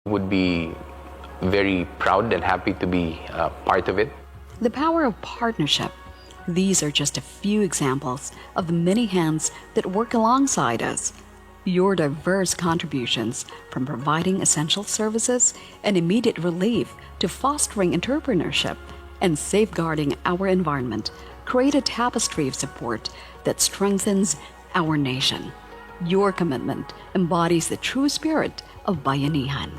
would be very proud and happy to be part of it. The power of partnership. These are just a few examples of the many hands that work alongside us. Your diverse contributions, from providing essential services and immediate relief to fostering entrepreneurship and safeguarding our environment, create a tapestry of support that strengthens our nation. Your commitment embodies the true spirit of Bayanihan.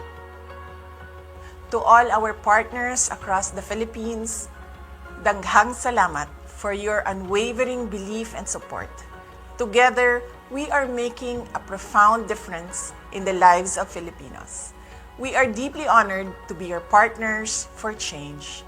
To all our partners across the Philippines, daghang salamat for your unwavering belief and support. Together, we are making a profound difference in the lives of Filipinos. We are deeply honored to be your partners for change.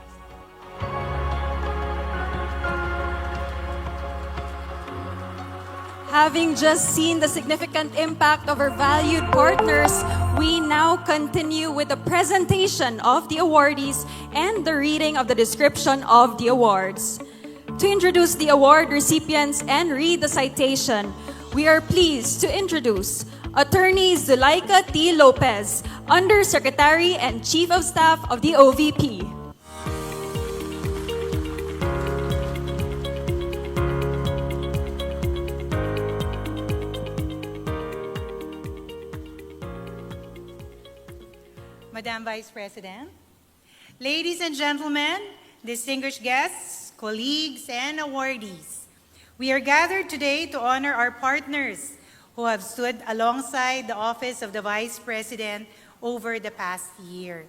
Having just seen the significant impact of our valued partners, we now continue with the presentation of the awardees and the reading of the description of the awards. To introduce the award recipients and read the citation, we are pleased to introduce Attorney Zulaika T. Lopez, Undersecretary and Chief of Staff of the OVP. Madam Vice President, ladies and gentlemen, distinguished guests, colleagues, and awardees, we are gathered today to honor our partners who have stood alongside the Office of the Vice President over the past year.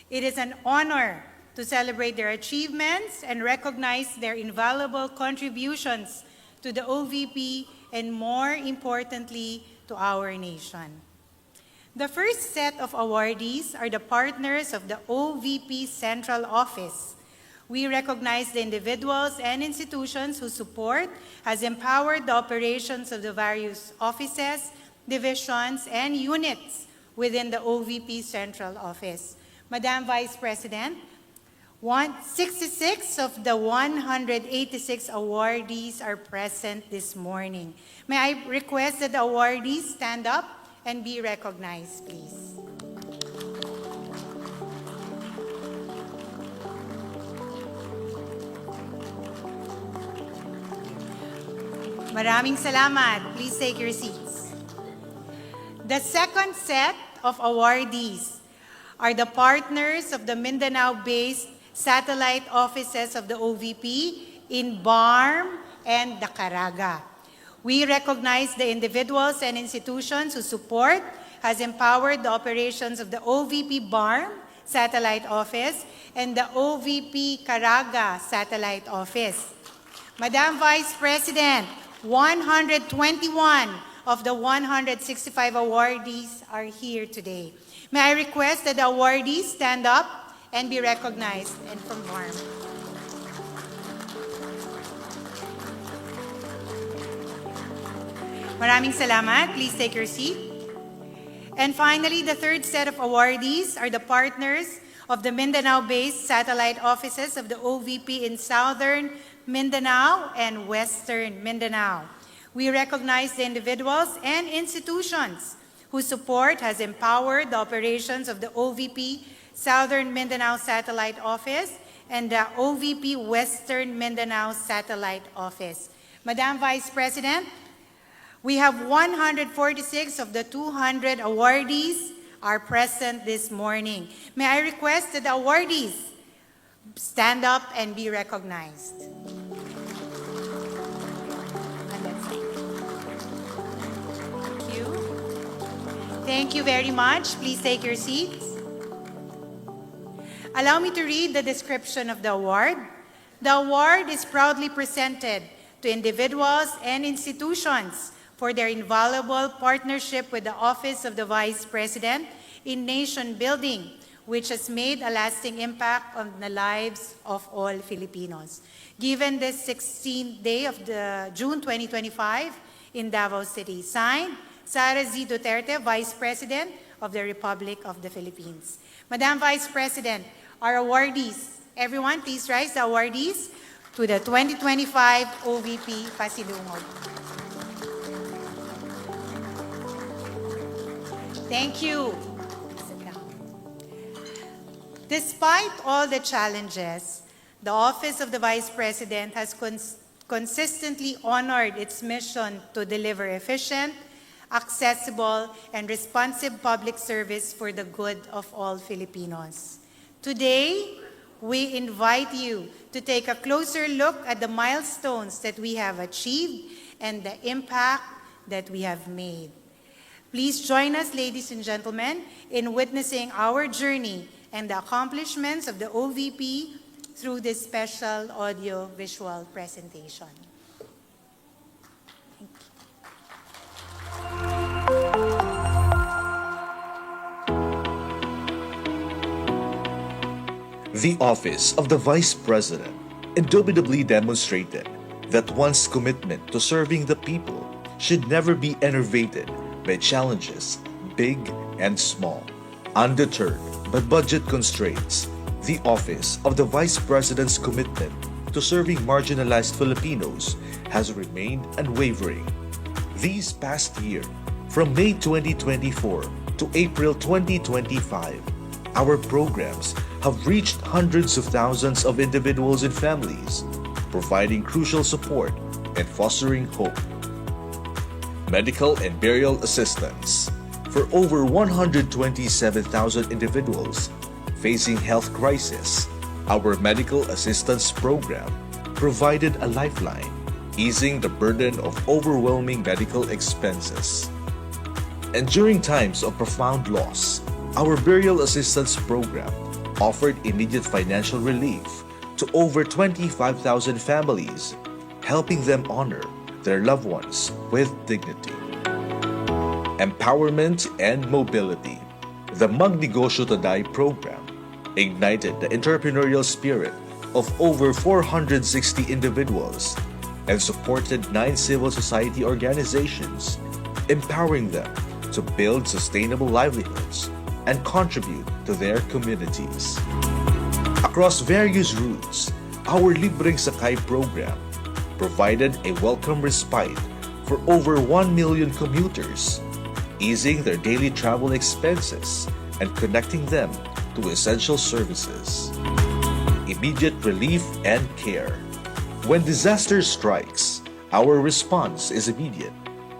It is an honor to celebrate their achievements and recognize their invaluable contributions to the OVP and, more importantly, to our nation. The first set of awardees are the partners of the OVP Central Office. We recognize the individuals and institutions whose support has empowered the operations of the various offices, divisions, and units within the OVP Central Office. Madam Vice President, 66 of the 186 awardees are present this morning. May I request that the awardees stand up and be recognized, please. Maraming salamat. Please take your seats. The second set of awardees are the partners of the Mindanao-based satellite offices of the OVP in BARM and Dacaraga. We recognize the individuals and institutions whose support has empowered the operations of the OVP BARM Satellite Office and the OVP Caraga Satellite Office. Madam Vice President, 121 of the 165 awardees are here today. May I request that the awardees stand up and be recognized and from BARM. Maraming salamat. Please take your seat. And finally, the third set of awardees are the partners of the Mindanao-based satellite offices of the OVP in Southern Mindanao and Western Mindanao. We recognize the individuals and institutions whose support has empowered the operations of the OVP Southern Mindanao Satellite Office and the OVP Western Mindanao Satellite Office. Madam Vice President, we have 146 of the 200 awardees are present this morning. May I request that the awardees stand up and be recognized. Thank you. Thank you very much. Please take your seats. Allow me to read the description of the award. The award is proudly presented to individuals and institutions for their invaluable partnership with the Office of the Vice President in nation building, which has made a lasting impact on the lives of all Filipinos. Given this 16th day of June 2025 in Davao City, signed, Sara Z. Duterte, Vice President of the Republic of the Philippines. Madam Vice President, our awardees, everyone please rise, the awardees to the 2025 OVP Pasilungod. Thank you. Sit down. Despite all the challenges, the Office of the Vice President has consistently honored its mission to deliver efficient, accessible, and responsive public service for the good of all Filipinos. Today, we invite you to take a closer look at the milestones that we have achieved and the impact that we have made. Please join us, ladies and gentlemen, in witnessing our journey and the accomplishments of the OVP through this special audio-visual presentation. The office of the Vice President indubitably demonstrated that one's commitment to serving the people should never be enervated by challenges, big and small. Undeterred by budget constraints, the office of the Vice President's commitment to serving marginalized Filipinos has remained unwavering. These past year, from May 2024 to April 2025, our programs have reached hundreds of thousands of individuals and families, providing crucial support and fostering hope. Medical and burial assistance for over 127,000 individuals facing health crisis. Our medical assistance program provided a lifeline, easing the burden of overwhelming medical expenses. And during times of profound loss, our burial assistance program offered immediate financial relief to over 25,000 families, helping them honor their loved ones with dignity. Empowerment and mobility. The Magnegosyo Today program ignited the entrepreneurial spirit of over 460 individuals and supported 9 civil society organizations, empowering them to build sustainable livelihoods and contribute to their communities. Across various routes, our Libreng Sakay program provided a welcome respite for over 1 million commuters, easing their daily travel expenses and connecting them to essential services. Immediate relief and care. When disaster strikes, our response is immediate.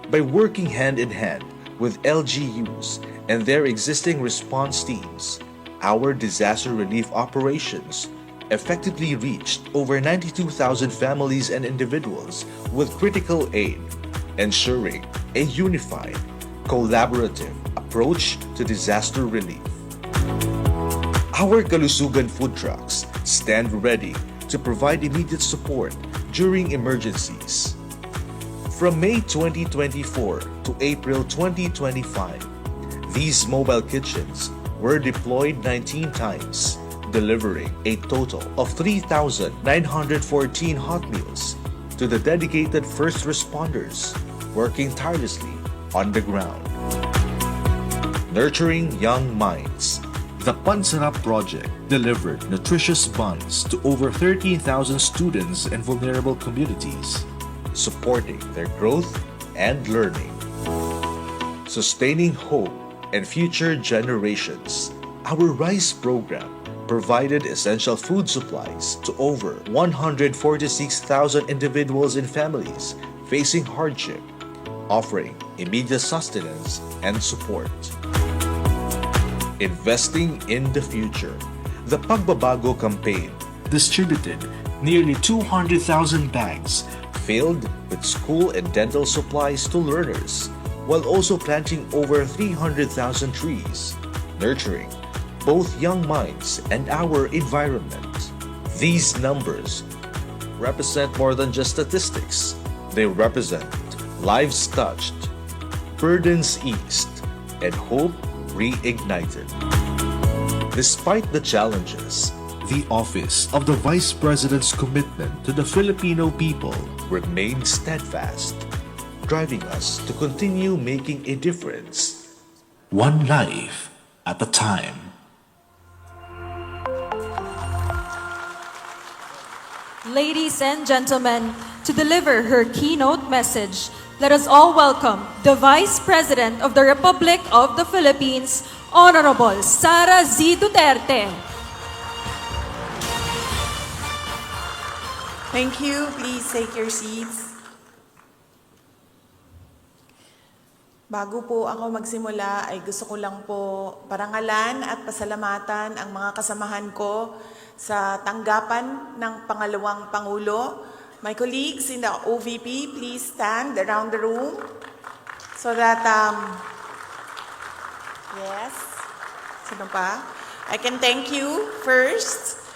By working hand in hand with LGUs and their existing response teams, our disaster relief operations effectively reached over 92,000 families and individuals with critical aid, ensuring a unified, collaborative approach to disaster relief. Our Kalusugan food trucks stand ready to provide immediate support during emergencies. From May 2024 to April 2025, these mobile kitchens were deployed 19 times, delivering a total of 3,914 hot meals to the dedicated first responders working tirelessly on the ground. Nurturing young minds. The Pansarap project delivered nutritious buns to over 13,000 students in vulnerable communities, supporting their growth and learning. Sustaining hope and future generations. Our RISE program provided essential food supplies to over 146,000 individuals and families facing hardship, offering immediate sustenance and support. Investing in the future. The Pagbabago campaign distributed nearly 200,000 bags filled with school and dental supplies to learners, while also planting over 300,000 trees, nurturing both young minds and our environment. These numbers represent more than just statistics. They represent lives touched, burdens eased, and hope reignited. Despite the challenges, the office of the Vice President's commitment to the Filipino people remained steadfast, driving us to continue making a difference, one life at a time. Ladies and gentlemen, to deliver her keynote message, let us all welcome the Vice President of the Republic of the Philippines, Honorable Sara Z. Duterte. Thank you. Please take your seats. Bago po ako magsimula ay gusto ko lang po parangalan at pasalamatan ang mga kasamahan ko sa tanggapan ng pangalawang Pangulo. My colleagues in the OVP, please stand around the room so that, yes, sino pa? I can thank you first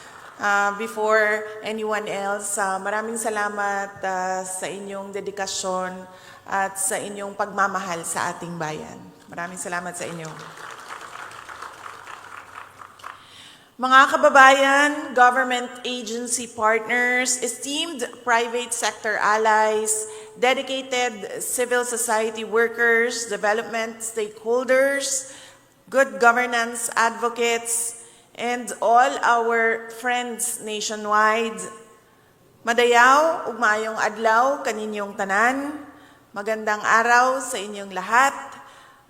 before anyone else. Maraming salamat sa inyong dedikasyon at sa inyong pagmamahal sa ating bayan. Maraming salamat sa inyo. Mga kababayan, government agency partners, esteemed private sector allies, dedicated civil society workers, development stakeholders, good governance advocates, and all our friends nationwide. Madayaw, ug maayong adlaw kaninyong tanan. Magandang araw sa inyong lahat.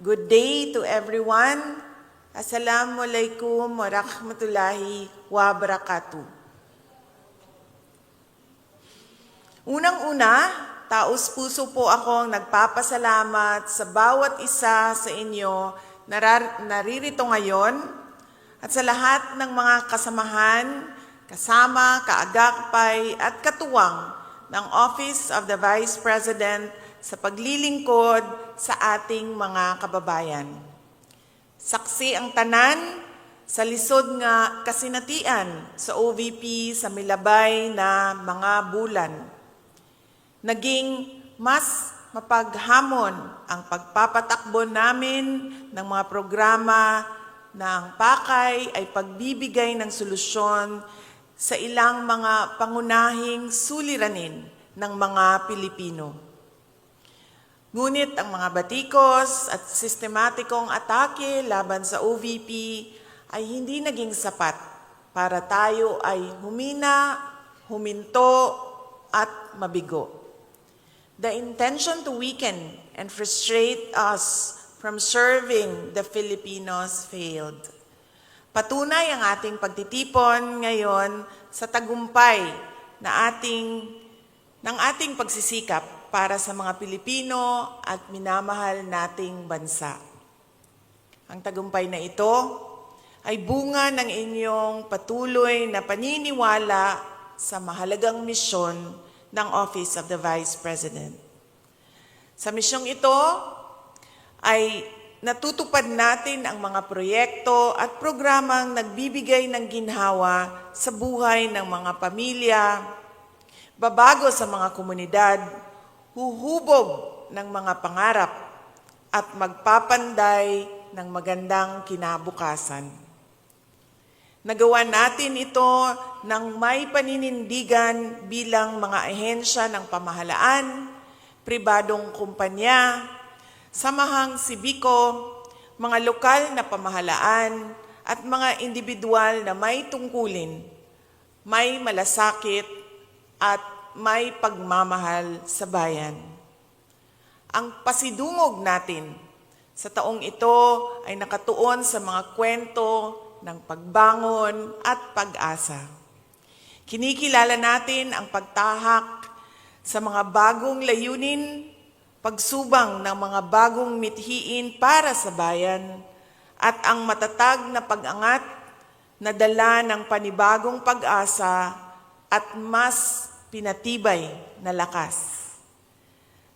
Good day to everyone. Assalamualaikum warahmatullahi wabarakatuh. Unang-una, taos-puso po akong nagpapasalamat sa bawat isa sa inyo na naririto ngayon at sa lahat ng mga kasamahan, kasama, kaagapay at katuwang ng Office of the Vice President sa paglilingkod sa ating mga kababayan. Saksi ang tanan sa lisod nga kasinatian sa OVP sa milabay na mga bulan. Naging mas mapaghamon ang pagpapatakbo namin ng mga programa na ang pakay ay pagbibigay ng solusyon sa ilang mga pangunahing suliranin ng mga Pilipino. Ngunit ang mga batikos at sistematikong atake laban sa OVP ay hindi naging sapat para tayo ay humina, huminto at mabigo. The intention to weaken and frustrate us from serving the Filipinos failed. Patunay ang ating pagtitipon ngayon sa tagumpay na ng ating pagsisikap para sa mga Pilipino at minamahal nating bansa. Ang tagumpay na ito ay bunga ng inyong patuloy na paniniwala sa mahalagang misyon ng Office of the Vice President. Sa misyong ito ay natutupad natin ang mga proyekto at programang nagbibigay ng ginhawa sa buhay ng mga pamilya, babago sa mga komunidad, huhubog ng mga pangarap at magpapanday ng magandang kinabukasan. Nagawa natin ito ng may paninindigan bilang mga ahensya ng pamahalaan, pribadong kumpanya, samahang sibiko, mga lokal na pamahalaan at mga individual na may tungkulin, may malasakit at may pagmamahal sa bayan. Ang pasidungog natin sa taong ito ay nakatuon sa mga kwento ng pagbangon at pag-asa. Kinikilala natin ang pagtahak sa mga bagong layunin, pagsubang ng mga bagong mithiin para sa bayan, at ang matatag na pag-angat na dala ng panibagong pag-asa at mas pinatibay na lakas.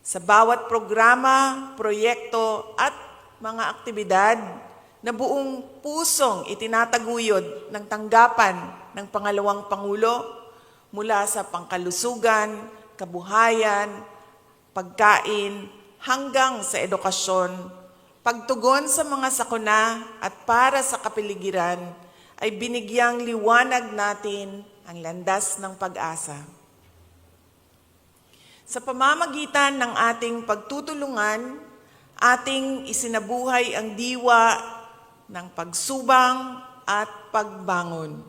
Sa bawat programa, proyekto at mga aktibidad na buong pusong itinataguyod ng tanggapan ng pangalawang Pangulo mula sa pangkalusugan, kabuhayan, pagkain, hanggang sa edukasyon, pagtugon sa mga sakuna at para sa kapaligiran ay binigyang liwanag natin ang landas ng pag-asa. Sa pamamagitan ng ating pagtutulungan, ating isinabuhay ang diwa ng pagsubang at pagbangon.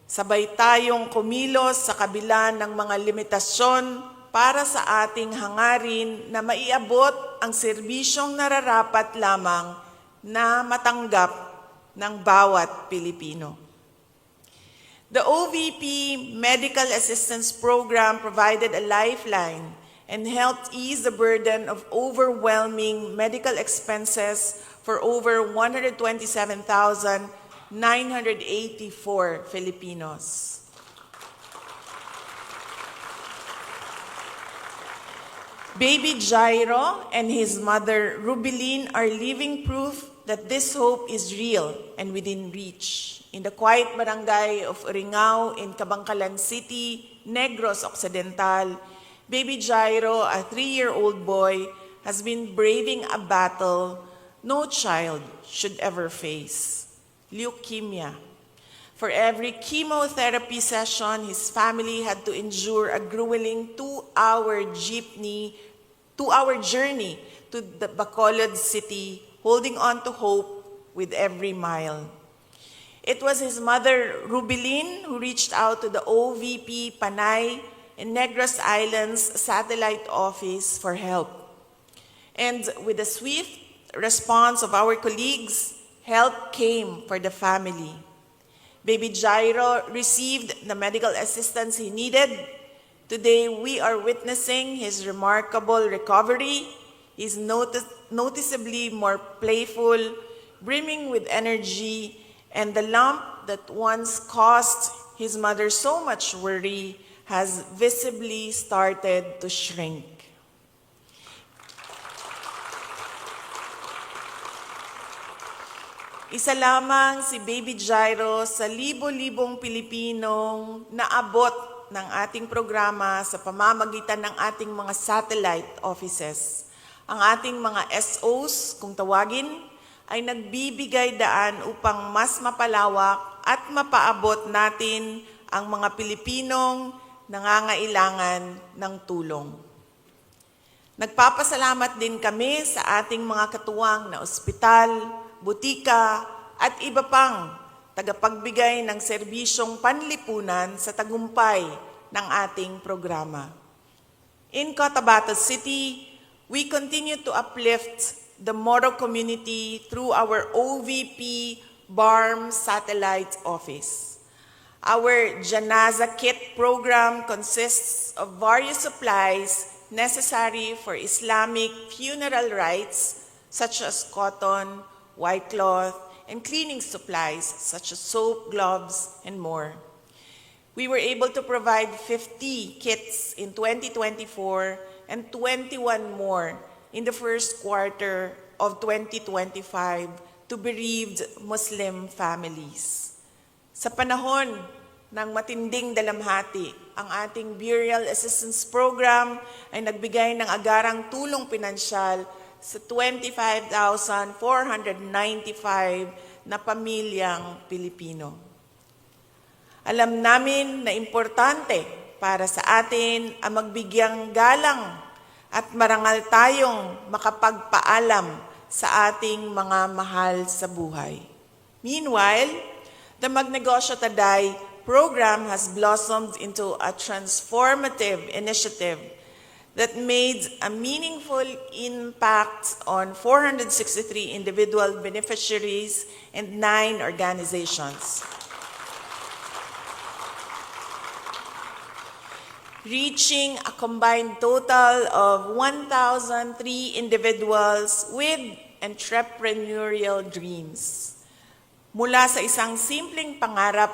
Sabay tayong kumilos sa kabila ng mga limitasyon para sa ating hangarin na maiabot ang serbisyong nararapat lamang na matanggap ng bawat Pilipino. The OVP Medical Assistance Program provided a lifeline and helped ease the burden of overwhelming medical expenses for over 127,984 Filipinos. Baby Jairo and his mother Rubilin are living proof that this hope is real and within reach. In the quiet barangay of Uringao in Cabangcalan City, Negros Occidental, Baby Jairo, a 3-year-old boy, has been braving a battle no child should ever face: leukemia. For every chemotherapy session, his family had to endure a grueling 2-hour journey to the Bacolod city, holding on to hope with every mile. It was his mother, Rubilin, who reached out to the OVP Panay and Negros Islands satellite office for help. And with the swift response of our colleagues, help came for the family. Baby Jairo received the medical assistance he needed. Today, we are witnessing his remarkable recovery. He's noticeably more playful, brimming with energy, and the lump that once caused his mother so much worry has visibly started to shrink. Isa lamang si Baby Jairo sa libo-libong Pilipinong naabot ng ating programa sa pamamagitan ng ating mga satellite offices. Ang ating mga SOs, kung tawagin, ay nagbibigay daan upang mas mapalawak at mapaabot natin ang mga Pilipinong nangangailangan ng tulong. Nagpapasalamat din kami sa ating mga katuwang na ospital, butika, at iba pang tagapagbigay ng serbisyong panlipunan sa tagumpay ng ating programa. In Cotabato City, we continue to uplift the Moro community through our OVP BARM Satellite Office. Our Janaza Kit program consists of various supplies necessary for Islamic funeral rites such as cotton, white cloth, and cleaning supplies such as soap, gloves, and more. We were able to provide 50 kits in 2024 and 21 more in the first quarter of 2025 to bereaved Muslim families. Sa panahon ng matinding dalamhati, ang ating Burial Assistance Program ay nagbigay ng agarang tulong pinansyal sa 25,495 na pamilyang Pilipino. Alam namin na importante para sa atin ang magbigyang galang at marangal tayong makapagpaalam sa ating mga mahal sa buhay. Meanwhile, the Magnegosyo Taday program has blossomed into a transformative initiative that made a meaningful impact on 463 individual beneficiaries and 9 organizations, reaching a combined total of 1,003 individuals with entrepreneurial dreams. Mula sa isang simpleng pangarap,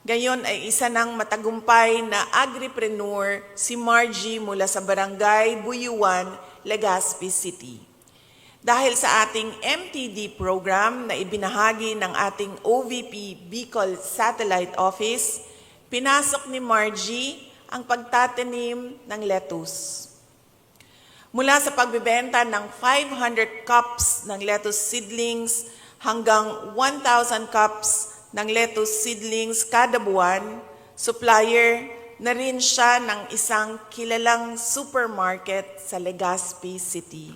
gayon ay isa ng matagumpay na agripreneur si Margie mula sa Barangay Buyuan, Legazpi City. Dahil sa ating MTD program na ibinahagi ng ating OVP Bicol Satellite Office, pinasok ni Margie ang pagtatanim ng lettuce. Mula sa pagbebenta ng 500 cups ng lettuce seedlings hanggang 1,000 cups ng lettuce seedlings kada buwan, supplier na rin siya ng isang kilalang supermarket sa Legazpi City.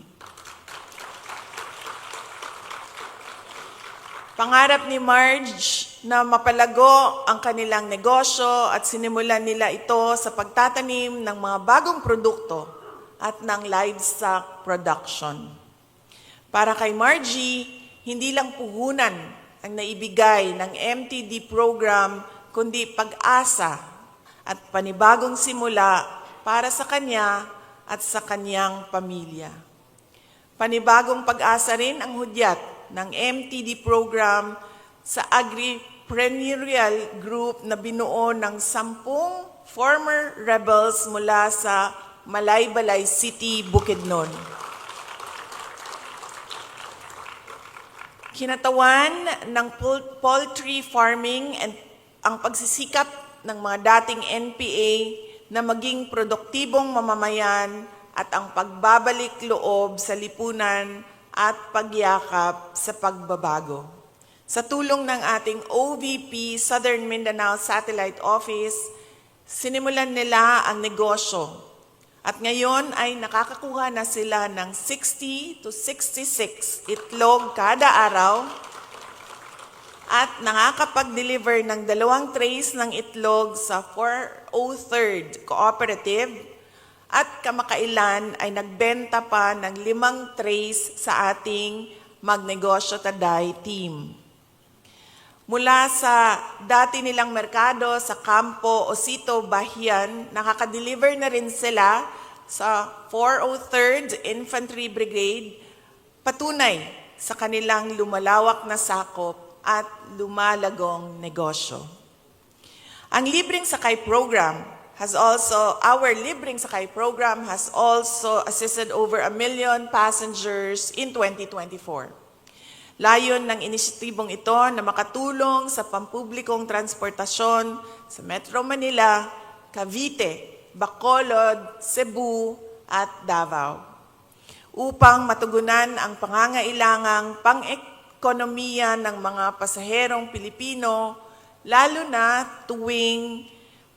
Pangarap ni Marge na mapalago ang kanilang negosyo at sinimulan nila ito sa pagtatanim ng mga bagong produkto at ng livestock production. Para kay Margie, hindi lang puhunan ang naibigay ng MTD program kundi pag-asa at panibagong simula para sa kanya at sa kanyang pamilya. Panibagong pag-asa rin ang hudyat ng MTD program sa agripreneurial group na binuo ng 10 former rebels mula sa Malaybalay City, Bukidnon. Kinatawan ng poultry farming and ang pagsisikap ng mga dating NPA na maging produktibong mamamayan at ang pagbabalik loob sa lipunan at pagyakap sa pagbabago. Sa tulong ng ating OVP Southern Mindanao Satellite Office, sinimulan nila ang negosyo at ngayon ay nakakakuha na sila ng 60 to 66 itlog kada araw at nakakapag-deliver ng 2 trays ng itlog sa 403rd Cooperative at kamakailan ay nagbenta pa ng 5 trays sa ating Magnegosyo Taday team. Mula sa dati nilang merkado sa Campo Osito, Bahian, nakaka-deliver na rin sila sa 403rd Infantry Brigade, patunay sa kanilang lumalawak na sakop at lumalagong negosyo. Ang Libreng Sakay Program our Libreng Sakay Program has also assisted over 1 million passengers in 2024. Layon ng inisyatibong ito na makatulong sa pampublikong transportasyon sa Metro Manila, Cavite, Bacolod, Cebu at Davao upang matugunan ang pangangailangang pang-ekonomiya ng mga pasaherong Pilipino, lalo na tuwing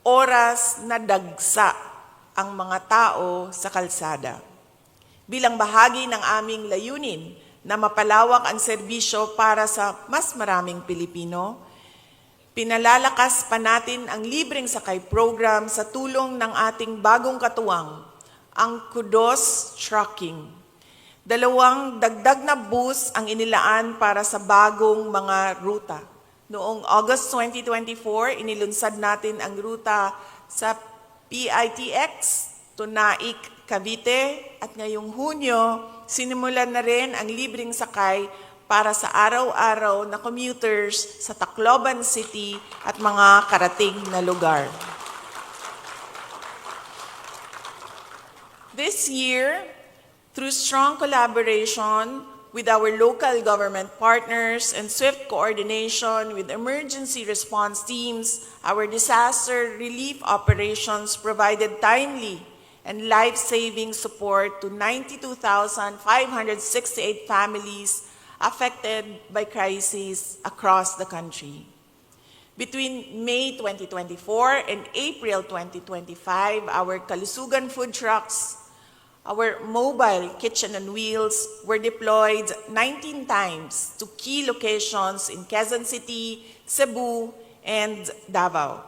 oras na dagsa ang mga tao sa kalsada. Bilang bahagi ng aming layunin na mapalawak ang serbisyo para sa mas maraming Pilipino, pinalalakas pa natin ang Libreng Sakay Program sa tulong ng ating bagong katuwang, ang Kudos Trucking. 2 dagdag na bus ang inilaan para sa bagong mga ruta. Noong August 2024, inilunsad natin ang ruta sa PITX to Naik, Cavite, at ngayong Hunyo, sinimulan na rin ang libreng sakay para sa araw-araw na commuters sa Tacloban City at mga karating na lugar. This year, through strong collaboration with our local government partners and swift coordination with emergency response teams, our disaster relief operations provided timely and life-saving support to 92,568 families affected by crises across the country. Between May 2024 and April 2025, our Kalusugan food trucks, our mobile kitchen on wheels were deployed 19 times to key locations in Quezon City, Cebu, and Davao.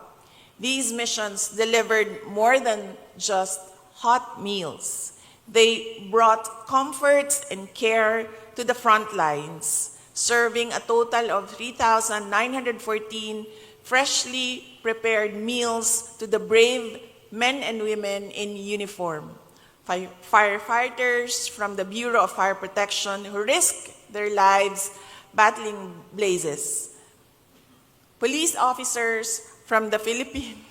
These missions delivered more than just hot meals. They brought comfort and care to the front lines, serving a total of 3,914 freshly prepared meals to the brave men and women in uniform. Firefighters from the Bureau of Fire Protection who risked their lives battling blazes. Police officers from the Philippine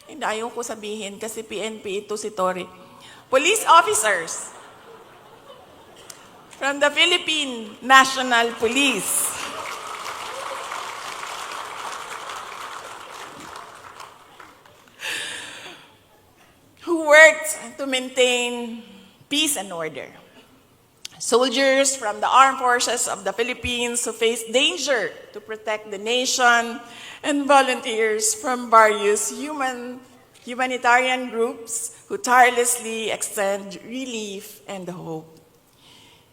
Hindi, ayaw ko sabihin kasi PNP ito si Tori. Police officers from the Philippine National Police. Who worked to maintain peace and order. Soldiers from the armed forces of the Philippines who faced danger to protect the nation, and volunteers from various humanitarian groups who tirelessly extend relief and hope.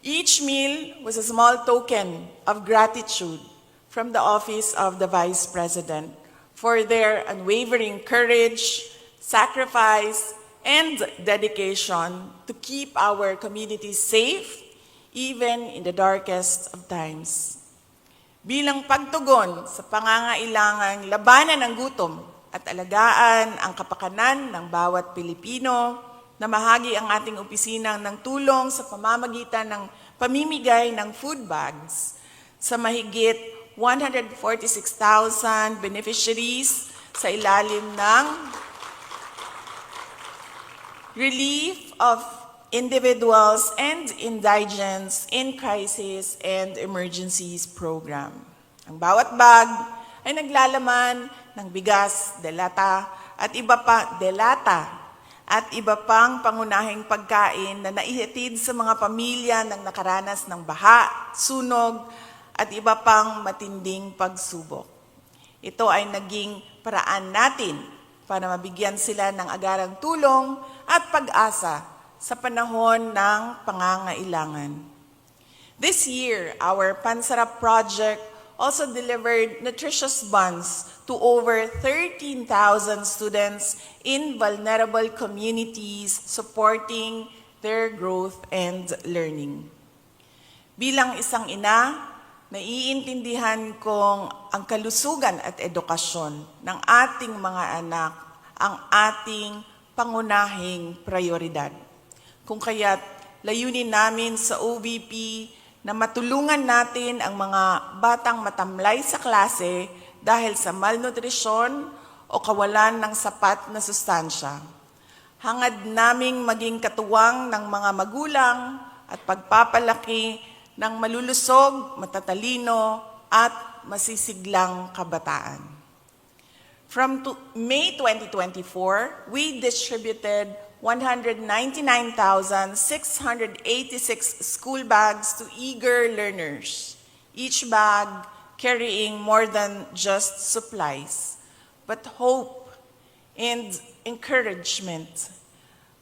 Each meal was a small token of gratitude from the Office of the Vice President for their unwavering courage, sacrifice, and dedication to keep our communities safe, even in the darkest of times. bilang pagtugon sa pangangailangang labanan ng gutom at alagaan ang kapakanan ng bawat Pilipino, namahagi ang ating opisina ng tulong sa pamamagitan ng pamimigay ng food bags sa mahigit 146,000 beneficiaries sa ilalim ng Relief of Individuals and Indigents in Crisis and Emergencies Program. Ang bawat bag ay naglalaman ng bigas, delata at iba pang pangunahing pagkain na naihatid sa mga pamilya ng nakaranas ng baha, sunog at iba pang matinding pagsubok. Ito ay naging paraan natin para mabigyan sila ng agarang tulong at pag-asa sa panahon ng pangangailangan. This year, our Pansarap project also delivered nutritious buns to over 13,000 students in vulnerable communities, supporting their growth and learning. Bilang isang ina, naiintindihan kong ang kalusugan at edukasyon ng ating mga anak ang ating pangunahing prioridad. Kung kaya't layunin namin sa OVP na matulungan natin ang mga batang matamlay sa klase dahil sa malnutrisyon o kawalan ng sapat na sustansya. Hangad naming maging katuwang ng mga magulang at pagpapalaki ng malulusog, matatalino at masisiglang kabataan. From May 2024, we distributed 199,686 school bags to eager learners, each bag carrying more than just supplies, but hope and encouragement.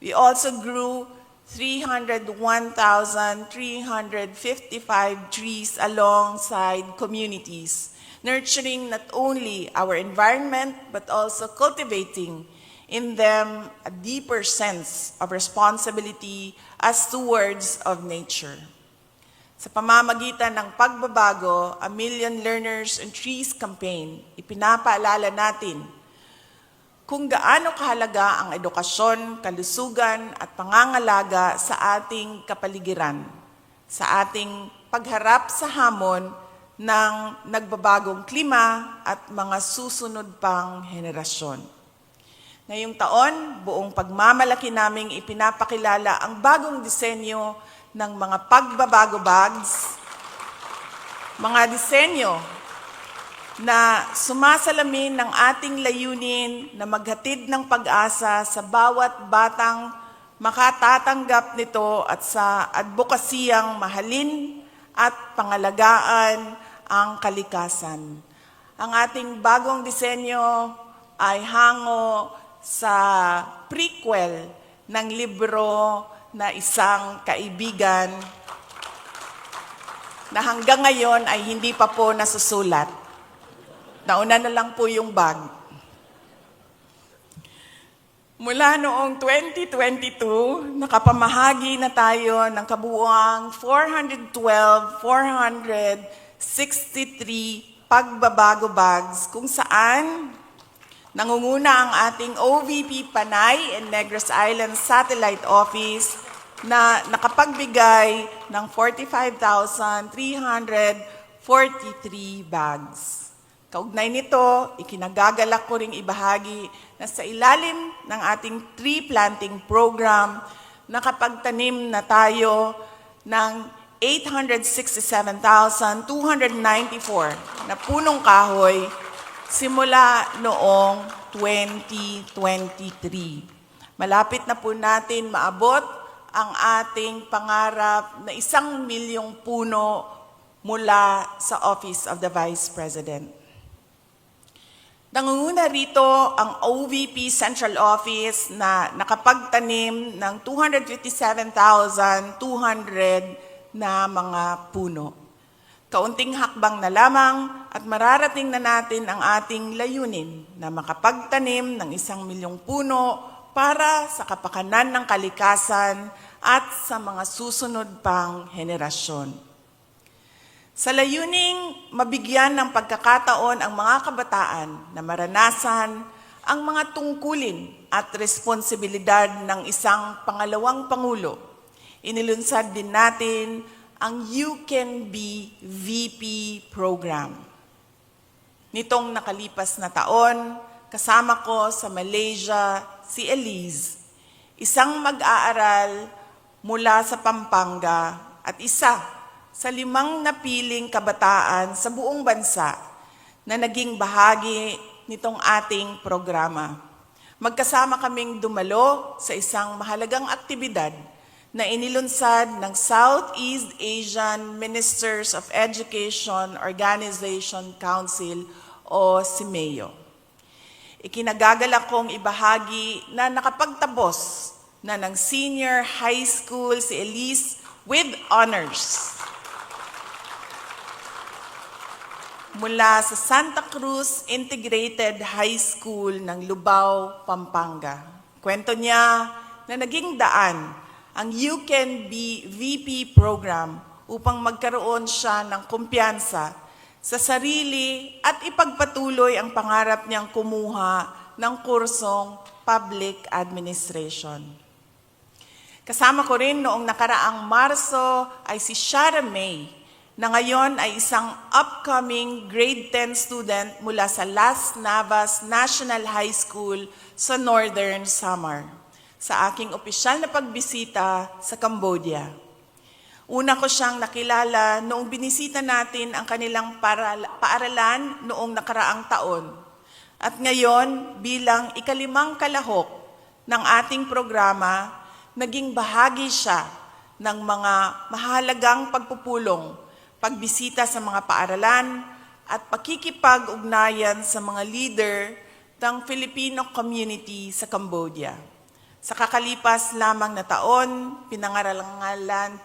We also grew 301,355 trees alongside communities, nurturing not only our environment but also cultivating in them a deeper sense of responsibility as stewards of nature. Sa pamamagitan ng pagbabago, A Million Learners and Trees campaign, ipinapaalala natin kung gaano kahalaga ang edukasyon, kalusugan at pangangalaga sa ating kapaligiran, sa ating pagharap sa hamon ng nagbabagong klima at mga susunod pang henerasyon. Ngayong taon, buong pagmamalaki naming ipinapakilala ang bagong disenyo ng mga pagbabago bags, mga disenyo na sumasalamin ng ating layunin na maghatid ng pag-asa sa bawat batang makatatanggap nito at sa advokasiyang mahalin at pangalagaan ang kalikasan. Ang ating bagong disenyo ay hango sa prequel ng libro na Isang Kaibigan na hanggang ngayon ay hindi pa po nasusulat. Nauna na lang po yung bag. Mula noong 2022, nakapamahagi na tayo ng kabuuang 463 pagbabago bags kung saan nangunguna ang ating OVP Panay and Negros Island Satellite Office na nakapagbigay ng 45,343 bags. Kaugnay nito, ikinagagalak ko ring ibahagi na sa ilalim ng ating tree planting program, nakapagtanim na tayo ng 867,294 na punong kahoy simula noong 2023. Malapit na po natin maabot ang ating pangarap na 1 milyong puno mula sa Office of the Vice President. Nangunguna rito ang OVP Central Office na nakapagtanim ng 257,200 na mga puno. Kaunting hakbang na lamang at mararating na natin ang ating layunin na makapagtanim ng 1 milyong puno para sa kapakanan ng kalikasan at sa mga susunod pang henerasyon. Sa layuning mabigyan ng pagkakataon ang mga kabataan na maranasan ang mga tungkulin at responsibilidad ng isang pangalawang Pangulo, inilunsad din natin ang You Can Be VP program. Nitong nakalipas na taon, kasama ko sa Malaysia si Elise, isang mag-aaral mula sa Pampanga at isa sa 5 napiling kabataan sa buong bansa na naging bahagi nitong ating programa. Magkasama kaming dumalo sa isang mahalagang aktibidad na inilunsad ng Southeast Asian Ministers of Education Organization Council o SIMEO. Ikinagagalak kong ibahagi na nakapagtapos na ng senior high school si Elise with honors mula sa Santa Cruz Integrated High School ng Lubao, Pampanga. Kwento niya na naging daan ang You Can Be VP program upang magkaroon siya ng kumpiyansa sa sarili at ipagpatuloy ang pangarap niyang kumuha ng kursong Public Administration. Kasama ko rin noong nakaraang Marso ay si Shara May, na ngayon ay isang upcoming grade 10 student mula sa Las Navas National High School sa Northern Samar, sa aking opisyal na pagbisita sa Cambodia. Una ko siyang nakilala noong binisita natin ang kanilang paaralan noong nakaraang taon. At ngayon, bilang ika-5 kalahok ng ating programa, naging bahagi siya ng mga mahalagang pagpupulong, pagbisita sa mga paaralan, at pakikipag-ugnayan sa mga leader ng Filipino community sa Cambodia. Sa kakalipas lamang na taon, pinarangalan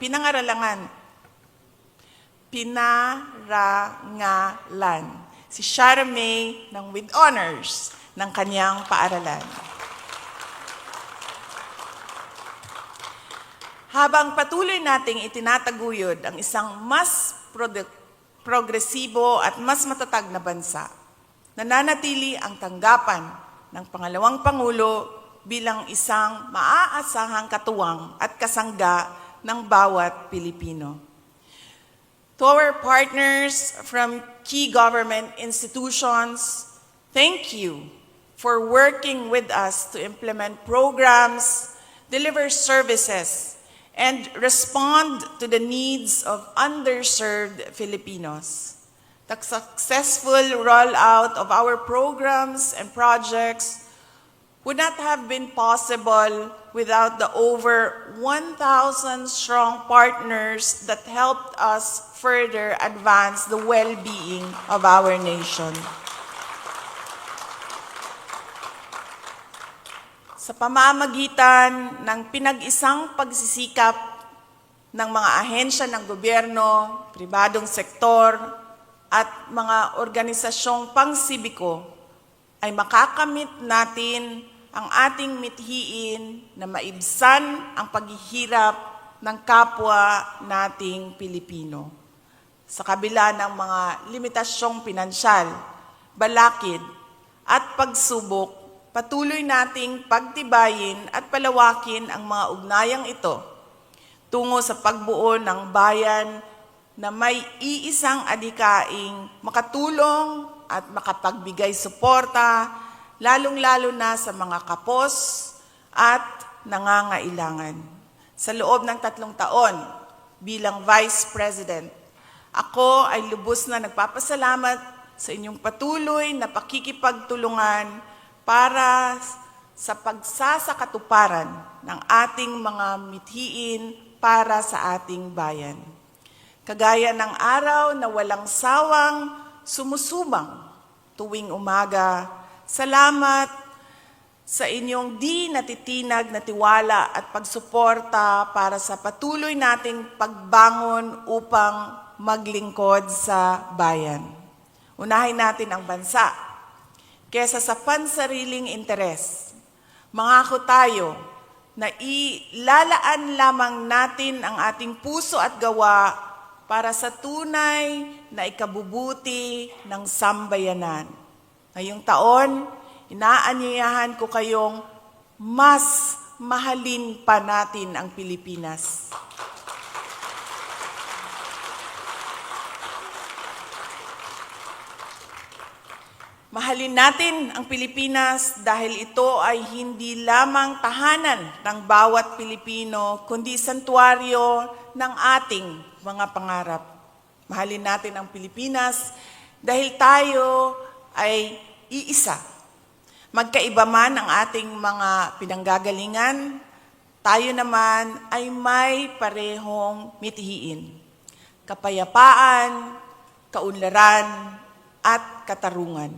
si Shara May ng with honors ng kanyang paaralan. Habang patuloy nating itinataguyod ang isang mas progresibo at mas matatag na bansa, nananatili ang tanggapan ng pangalawang Pangulo bilang isang maaasahang katuwang at kasangga ng bawat Pilipino. To our partners from key government institutions, thank you for working with us to implement programs, deliver services, and respond to the needs of underserved Filipinos. The successful rollout of our programs and projects would not have been possible without the over 1,000 strong partners that helped us further advance the well-being of our nation. Sa pamamagitan ng pinag-isang pagsisikap ng mga ahensya ng gobyerno, pribadong sektor, at mga organisasyong pangsibiko, ay makakamit natin ang ating mithiin na maibsan ang paghihirap ng kapwa nating Pilipino. Sa kabila ng mga limitasyong pinansyal, balakid, at pagsubok, patuloy nating pagtibayin at palawakin ang mga ugnayang ito tungo sa pagbuo ng bayan na may iisang adhikaing makatulong at makapagbigay suporta, lalong-lalo na sa mga kapos at nangangailangan. Sa loob ng 3 taon bilang Vice President, ako ay lubos na nagpapasalamat sa inyong patuloy na pakikipagtulungan para sa pagsasakatuparan ng ating mga mithiin para sa ating bayan. Kagaya ng araw na walang sawang sumusubang tuwing umaga, salamat sa inyong di natitinag na tiwala at pagsuporta para sa patuloy nating pagbangon upang maglingkod sa bayan. Unahin natin ang bansa kesa sa pansariling interes. Mangako tayo na ilalaan lamang natin ang ating puso at gawa para sa tunay na ikabubuti ng sambayanan. Ngayong taon, inaanyayahan ko kayong mas mahalin pa natin ang Pilipinas. Mahalin natin ang Pilipinas dahil ito ay hindi lamang tahanan ng bawat Pilipino, kundi santuaryo ng ating mga pangarap. Mahalin natin ang Pilipinas dahil tayo ay iisa. Magkaiba man ang ating mga pinanggagalingan, tayo naman ay may parehong mithiin. Kapayapaan, kaunlaran, at katarungan.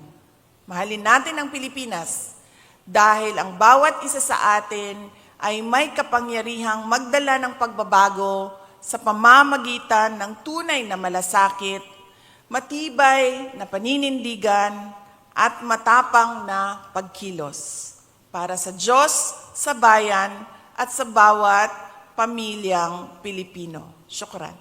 Mahalin natin ang Pilipinas dahil ang bawat isa sa atin ay may kapangyarihang magdala ng pagbabago sa pamamagitan ng tunay na malasakit, matibay na paninindigan, at matapang na pagkilos para sa Diyos, sa bayan, at sa bawat pamilyang Pilipino. Syukran.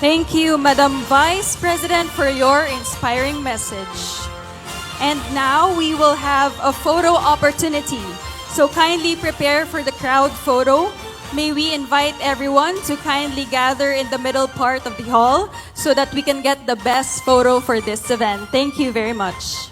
Thank you, Madam Vice President, for your inspiring message. And now we will have a photo opportunity. So kindly prepare for the crowd photo. May we invite everyone to kindly gather in the middle part of the hall so that we can get the best photo for this event. Thank you very much.